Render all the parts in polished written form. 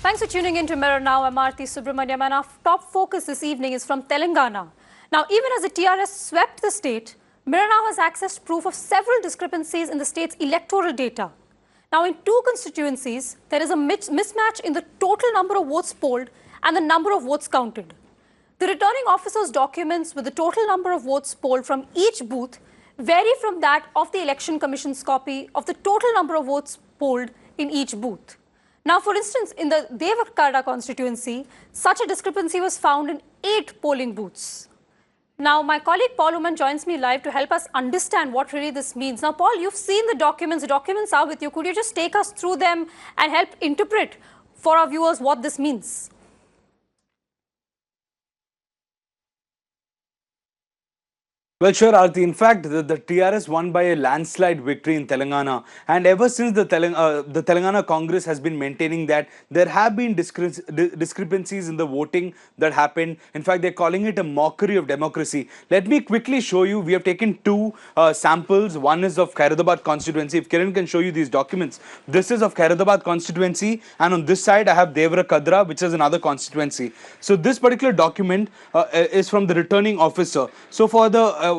Thanks for tuning in to Mirror Now. I'm Aarti Subramaniam, and our top focus this evening is from Telangana. Now, even as the TRS swept the state, Mirror Now has accessed proof of several discrepancies in the state's electoral data. Now, in two constituencies, there is a mismatch in the total number of votes polled and the number of votes counted. The returning officer's documents with the total number of votes polled from each booth vary from that of the Election Commission's copy of the total number of votes polled in each booth. Now, for instance, in the Devakada constituency, such a discrepancy was found in 8 polling booths. Now, my colleague Paul Oommen joins me live to help us understand what really this means. Now, Paul, you've seen the documents. The documents are with you. Could you just take us through them and help interpret for our viewers what this means? Well, sure, Aarti. In fact, the TRS won by a landslide victory in Telangana. And ever since the Telangana Congress has been maintaining that there have been discrepancies in the voting that happened. In fact, they're calling it a mockery of democracy. Let me quickly show you. We have taken two samples. One is of Khairabad constituency. If Kiran can show you these documents. This is of Khairabad constituency. And on this side, I have Devra Kadra, which is another constituency. So this particular document is from the returning officer. So for the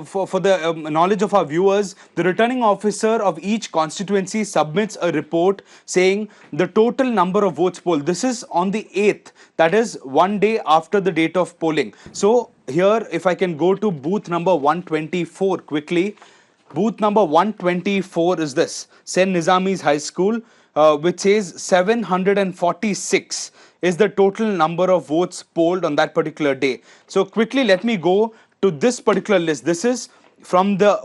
knowledge of our viewers, the returning officer of each constituency submits a report saying the total number of votes polled. This is on the 8th, that is one day after the date of polling. So here, if I can go to booth number 124 quickly. Booth number 124 is this, Sen Nizami's High School, which says 746 is the total number of votes polled on that particular day. So quickly, let me go to this particular list. This is from the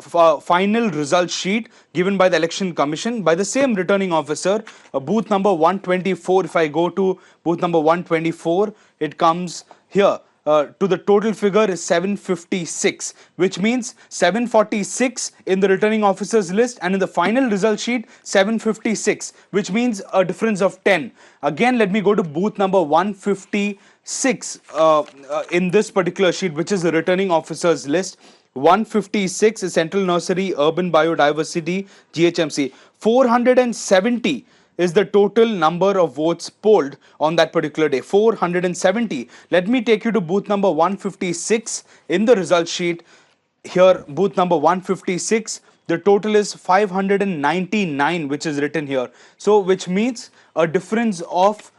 final result sheet given by the Election Commission by the same returning officer, booth number 124. If I go to booth number 124, it comes here. To the total figure is 756, which means 746 in the returning officer's list, and in the final result sheet 756, which means a difference of 10. Again, let me go to booth number 156 in this particular sheet, which is the returning officer's list. 156 is Central Nursery Urban Biodiversity GHMC. 470 is the total number of votes polled on that particular day. 470. Let me take you to booth number 156 in the result sheet. Here, booth number 156, the total is 599, which is written here. So, which means a difference of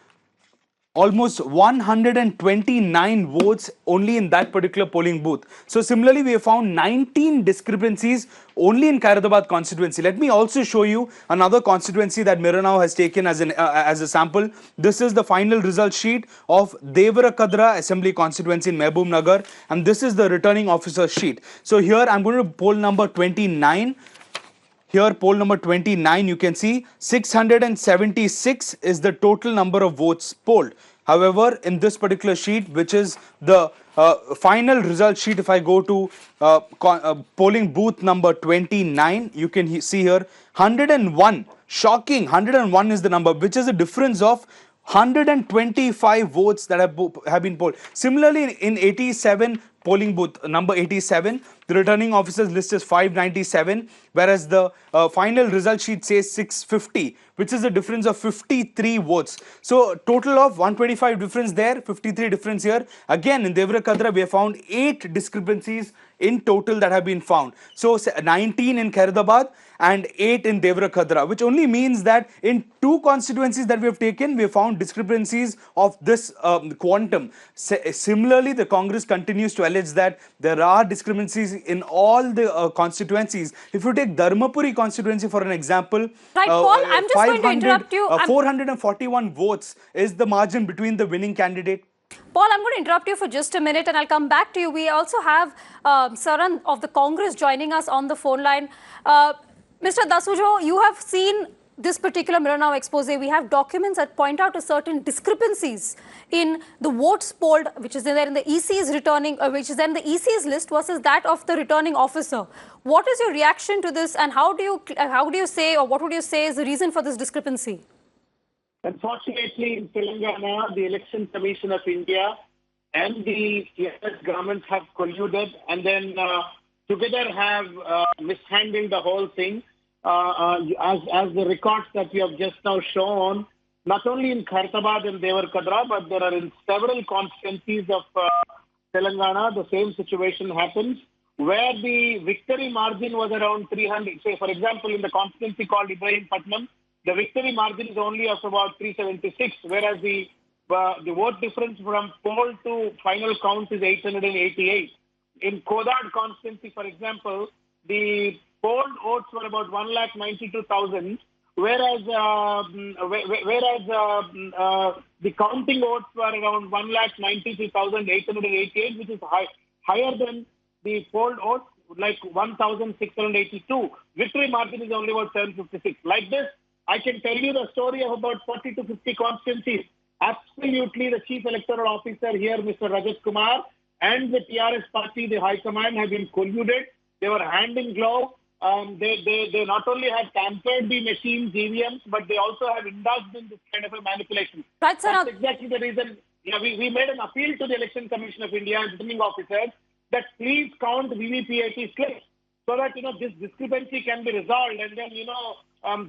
almost 129 votes only in that particular polling booth. So similarly, we have found 19 discrepancies only in Khairabad constituency. Let me also show you another constituency that Mirror Now has taken as a sample. This is the final result sheet of Devra Kadra Assembly constituency in Mehboob Nagar, and this is the returning officer sheet. So here I'm going to poll number 29. Here, poll number 29, you can see 676 is the total number of votes polled. However, in this particular sheet, which is the final result sheet, if I go to polling booth number 29, you can see here 101. Shocking, 101 is the number, which is a difference of 125 votes that have been polled. Similarly, in 87 polling booth number 87, the returning officer's list is 597, whereas the final result sheet says 650, which is a difference of 53 votes. So total of 125 difference there, 53 difference here. Again, in Devra Kadra, we have found 8 discrepancies in total that have been found. So 19 in Khairabad and 8 in Devra Kadra, which only means that in 2 constituencies that we have taken, we have found discrepancies of this quantum. Similarly, the Congress continues to allege that there are discrepancies in all the constituencies. If you take Dharmapuri constituency for an example, right, Paul, I'm just going to interrupt you. 441 votes is the margin between the winning candidate. Paul, I'm going to interrupt you for just a minute and I'll come back to you. We also have Saran of the Congress joining us on the phone line. Mr. Dasujo, you have seen this particular Mirror Now expose. We have documents that point out to certain discrepancies in the votes polled, which is there in the EC's returning, which is there in the EC's list versus that of the returning officer. What is your reaction to this, and how do you say, or what would you say is the reason for this discrepancy? Unfortunately, in Telangana, the Election Commission of India and the TRS governments have colluded and then together have mishandled the whole thing. As the records that we have just now shown, not only in Khairtabad and Devarkadra, but there are in several constituencies of Telangana, the same situation happens, where the victory margin was around 300. Say, for example, in the constituency called Ibrahimpatnam, the victory margin is only of about 376, whereas the vote difference from poll to final count is 888. In Kodad constituency, for example, the polled votes were about 192,000, whereas the counting votes were around 193,888, which is higher than the polled votes, like 1,682. Victory margin is only about 756. Like this, I can tell you the story of about 40 to 50 constituencies. Absolutely, the Chief Electoral Officer here, Mr. Rajat Kumar, and the TRS party, the High Command, have been colluded. They were hand in glove. They not only have tampered the machines, EVMs, but they also have indulged in this kind of a manipulation. Right, sir. That's exactly the reason. Yeah, we made an appeal to the Election Commission of India and returning officers that please count VVPAT slips so that this discrepancy can be resolved and then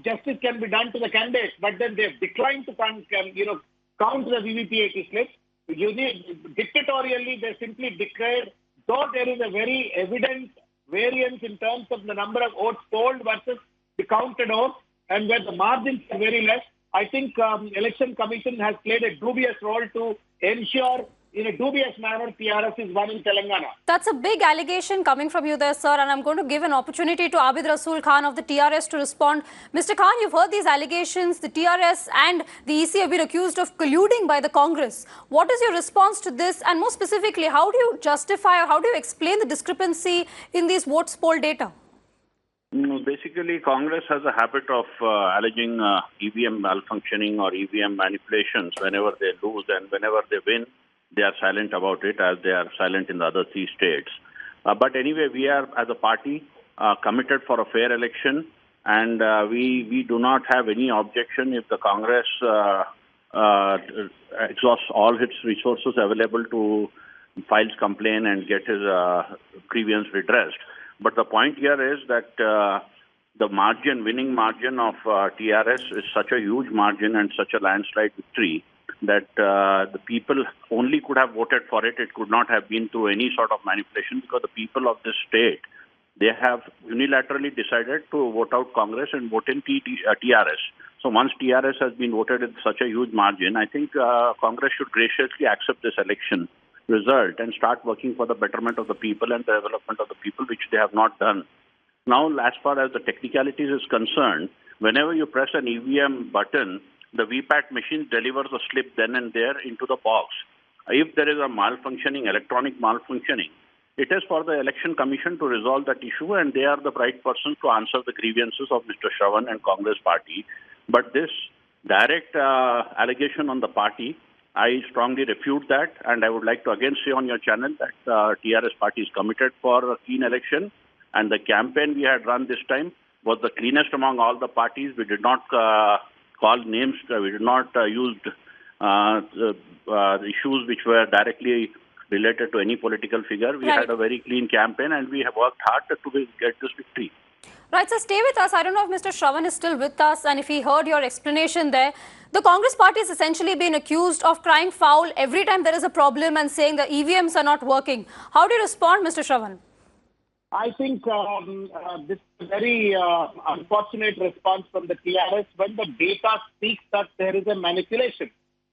justice can be done to the candidates. But then they've declined to count the VVPAT slips. Dictatorially, they simply declared, though there is a very evident variance in terms of the number of votes polled versus the counted votes, and where the margins are very less, I think Election Commission has played a dubious role to ensure in a dubious manner TRS is won in Telangana. That's a big allegation coming from you there, sir, and I'm going to give an opportunity to Abid Rasool Khan of the TRS to respond. Mr. Khan, you've heard these allegations. The TRS and the EC have been accused of colluding by the Congress. What is your response to this? And more specifically, how do you justify or how do you explain the discrepancy in these votes poll data? Basically, Congress has a habit of alleging EVM malfunctioning or EVM manipulations whenever they lose, and whenever they win, they are silent about it, as they are silent in the other 3 states. But anyway, we are, as a party, committed for a fair election, and we do not have any objection if the Congress exhausts all its resources available to file complaint and get his grievance redressed. But the point here is that the winning margin of TRS is such a huge margin and such a landslide victory that the people only could have voted for it. It could not have been through any sort of manipulation, because the people of this state, they have unilaterally decided to vote out Congress and vote in TRS. So once TRS has been voted in such a huge margin, I think Congress should graciously accept this election result and start working for the betterment of the people and the development of the people, which they have not done. Now, as far as the technicalities is concerned, whenever you press an EVM button, the VPAT machine delivers a slip then and there into the box. If there is a electronic malfunctioning, it is for the Election Commission to resolve that issue, and they are the right persons to answer the grievances of Mr. Shravan and Congress party. But this direct allegation on the party, I strongly refute that, and I would like to again say on your channel that TRS party is committed for a clean election, and the campaign we had run this time was the cleanest among all the parties. We did not call names, we did not use issues which were directly related to any political figure. We had a very clean campaign, and we have worked hard to get this victory. Right, so stay with us. I don't know if Mr. Shravan is still with us, and if he heard your explanation there. The Congress party has essentially been accused of crying foul every time there is a problem and saying the EVMs are not working. How do you respond, Mr. Shravan? I think this is a very unfortunate response from the TRS when the data speaks that there is a manipulation.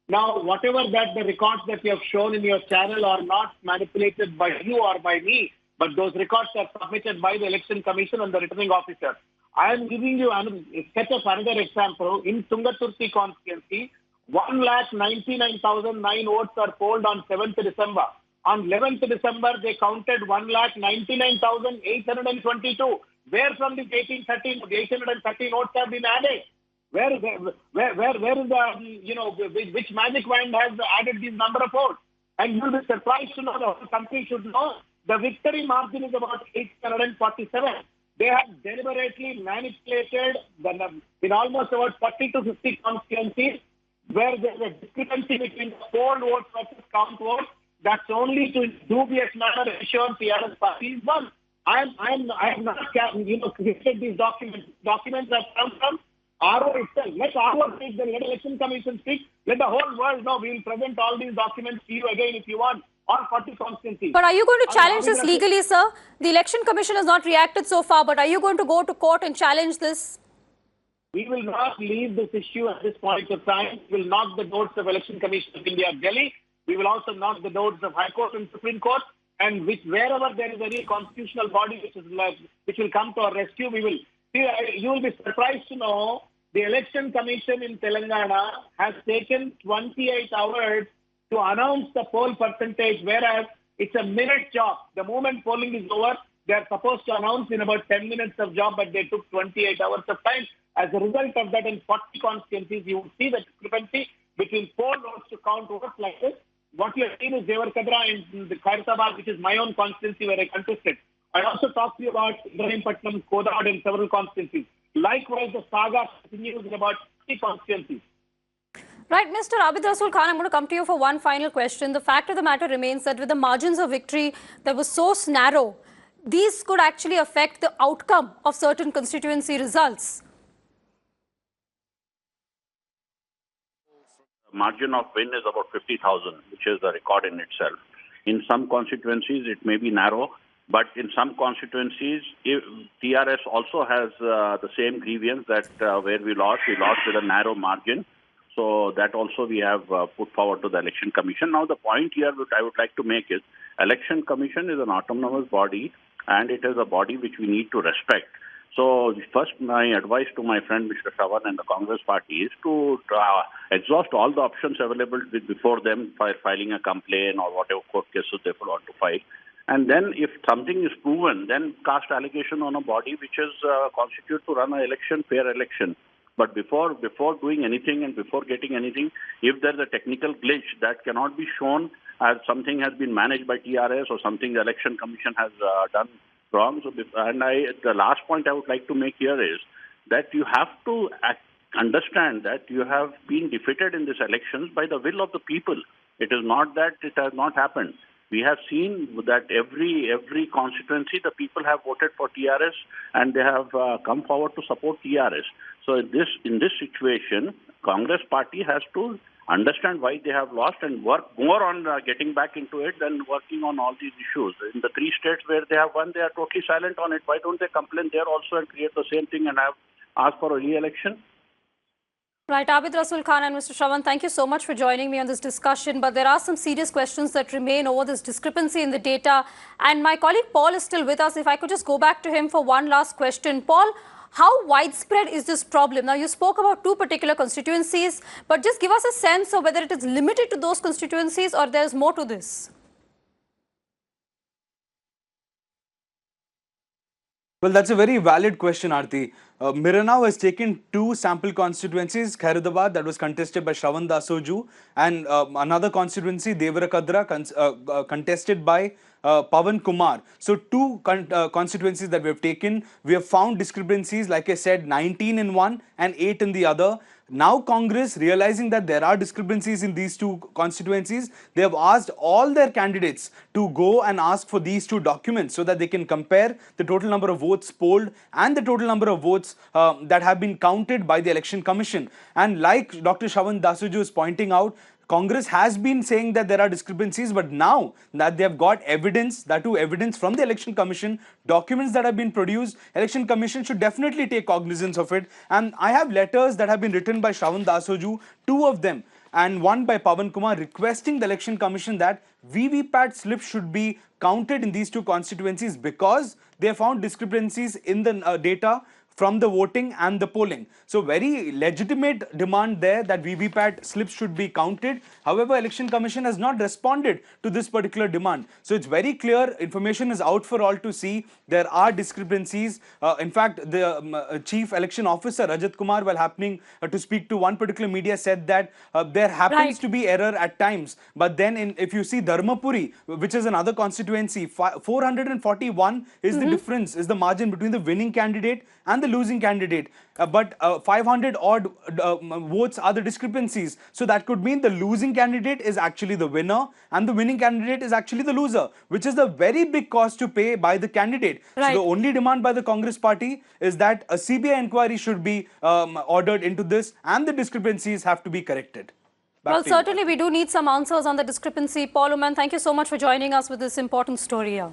Now, whatever that the records that you have shown in your channel are not manipulated by you or by me, but those records are submitted by the Election Commission and the returning officer. I am giving you a set of another example. In Tungaturthi constituency, 1,99,009 votes are polled on 7th December. On 11th December, they counted 1,99,822. Where from the 813 votes have been added? Where is the, which magic wand has added this number of votes? And you'll be surprised to know, the whole country should know, the victory margin is about 847. They have deliberately manipulated in almost about 40 to 50 constituencies where there's a discrepancy between polled votes versus count votes. That's only to dubious manner ensure TRS party is won. I have not created these documents. Documents have come from RO itself. Let RO speak, then let Election Commission speak. Let the whole world know. We will present all these documents to you again if you want. All 40 constituencies. But are you going to challenge this Abid legally, sir? The Election Commission has not reacted so far, but are you going to go to court and challenge this? We will not leave this issue at this point of time. We will knock the doors of Election Commission of India, Delhi. We will also knock the doors of High Court and Supreme Court. And wherever there is any constitutional body which will come to our rescue, we will. See, you will be surprised to know the Election Commission in Telangana has taken 28 hours to announce the poll percentage, whereas it's a minute job. The moment polling is over, they are supposed to announce in about 10 minutes of job, but they took 28 hours of time. As a result of that, in 40 constituencies, you will see the discrepancy between poll votes to count votes like this. What you have seen is Devarakodra and the Khairtabad, which is my own constituency where I contested. I also talked to you about Ibrahimpatnam, Kodad and several constituencies. Likewise, the saga continues in about 30 constituencies. Right, Mr. Abid Rasool Khan, I'm going to come to you for one final question. The fact of the matter remains that with the margins of victory that were so narrow, these could actually affect the outcome of certain constituency results. Margin of win is about 50,000, which is a record in itself. In some constituencies, it may be narrow, but in some constituencies, TRS also has the same grievance that where we lost with a narrow margin. So that also we have put forward to the Election Commission. Now the point here which I would like to make is, Election Commission is an autonomous body and it is a body which we need to respect. So first, my advice to my friend Mr. Shravan and the Congress party is to exhaust all the options available before them filing a complaint or whatever court cases they want to file. And then if something is proven, then cast allegation on a body which is constituted to run an election, fair election. But before doing anything and before getting anything, if there's a technical glitch that cannot be shown as something has been managed by TRS or something the Election Commission has done wrong. So, the last point I would like to make here is that you have to understand that you have been defeated in these elections by the will of the people. It is not that it has not happened. We have seen that every constituency, the people have voted for TRS and they have come forward to support TRS. So in this situation, Congress party has to understand why they have lost and work more on getting back into it than working on all these issues. In the 3 states where they have won, they are totally silent on it. Why don't they complain there also and create the same thing and have asked for a re-election? Right, Abid Rasool Khan and Mr. Shravan, thank you so much for joining me on this discussion. But there are some serious questions that remain over this discrepancy in the data. And my colleague Paul is still with us. If I could just go back to him for one last question. Paul, how widespread is this problem? Now, you spoke about 2 particular constituencies, but just give us a sense of whether it is limited to those constituencies or there's more to this. Well, that's a very valid question, Aarti. Miranao has taken 2 sample constituencies, Khairabad, that was contested by Shravan Dasoju, and another constituency, Devarakodra, contested by Pavan Kumar. So 2 constituencies that we have taken, we have found discrepancies, like I said, 19 in one and 8 in the other. Now Congress, realizing that there are discrepancies in these 2 constituencies, they have asked all their candidates to go and ask for these 2 documents so that they can compare the total number of votes polled and the total number of votes that have been counted by the Election Commission. And like Dr. Shravan Dasoju is pointing out, Congress has been saying that there are discrepancies, but now that they have got evidence, that too evidence from the Election Commission, documents that have been produced, Election Commission should definitely take cognizance of it. And I have letters that have been written by Shravan Dasoju, 2 of them, and one by Pavan Kumar, requesting the Election Commission that VVPAT slips should be counted in these 2 constituencies because they found discrepancies in the data from the voting and the polling. So very legitimate demand there that VVPAT slips should be counted. However, Election Commission has not responded to this particular demand. So it's very clear, information is out for all to see. There are discrepancies. In fact, the Chief Election Officer, Rajat Kumar, while happening to speak to one particular media, said that there happens to be error at times. But then if you see Dharmapuri, which is another constituency, 441 is the difference, is the margin between the winning candidate and the the losing candidate, but 500 odd votes are the discrepancies. So that could mean the losing candidate is actually the winner and the winning candidate is actually the loser, which is the very big cost to pay by the candidate. Right. So the only demand by the Congress party is that a CBI inquiry should be ordered into this and the discrepancies have to be corrected. Well, certainly we do need some answers on the discrepancy. Paul Oommen, thank you so much for joining us with this important story here.